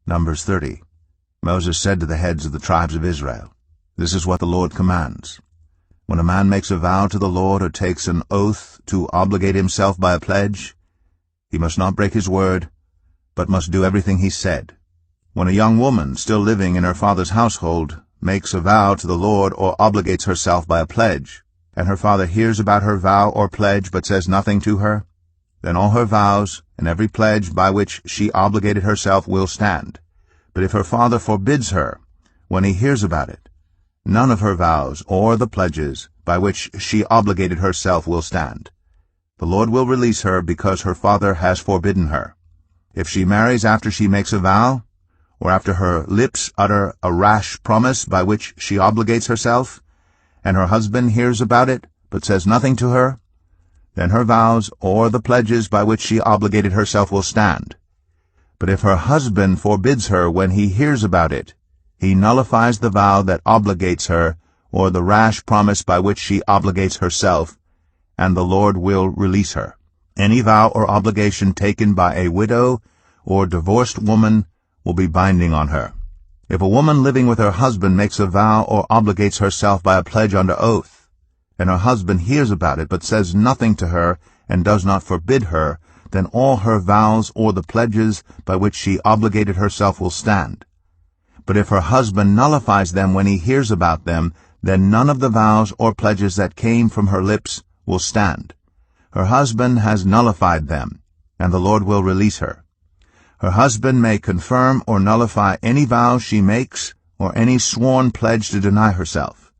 Numbers 30. Moses said to the heads of the tribes of Israel, "This is what the Lord commands. When a man makes a vow to the Lord or takes an oath to obligate himself by a pledge, he must not break his word, but must do everything he said. When a young woman, still living in her father's household, makes a vow to the Lord or obligates herself by a pledge, and her father hears about her vow or pledge but says nothing to her, then all her vows and every pledge by which she obligated herself will stand. But if her father forbids her when he hears about it, none of her vows or the pledges by which she obligated herself will stand. The Lord will release her because her father has forbidden her. If she marries after she makes a vow, or after her lips utter a rash promise by which she obligates herself, and her husband hears about it but says nothing to her, then her vows or the pledges by which she obligated herself will stand. But if her husband forbids her when he hears about it, he nullifies the vow that obligates her or the rash promise by which she obligates herself, and the Lord will release her. Any vow or obligation taken by a widow or divorced woman will be binding on her. If a woman living with her husband makes a vow or obligates herself by a pledge under oath, and her husband hears about it but says nothing to her and does not forbid her, then all her vows or the pledges by which she obligated herself will stand. But if her husband nullifies them when he hears about them, then none of the vows or pledges that came from her lips will stand. Her husband has nullified them, and the Lord will release her. Her husband may confirm or nullify any vow she makes or any sworn pledge to deny herself.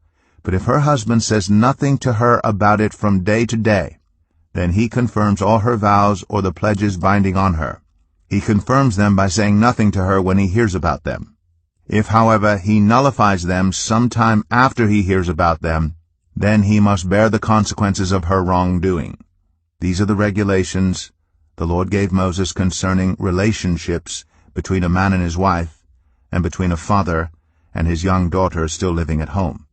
But if her husband says nothing to her about it from day to day, then he confirms all her vows or the pledges binding on her. He confirms them by saying nothing to her when he hears about them. If, however, he nullifies them sometime after he hears about them, then he must bear the consequences of her wrongdoing. These are the regulations the Lord gave Moses concerning relationships between a man and his wife, and between a father and his young daughter still living at home.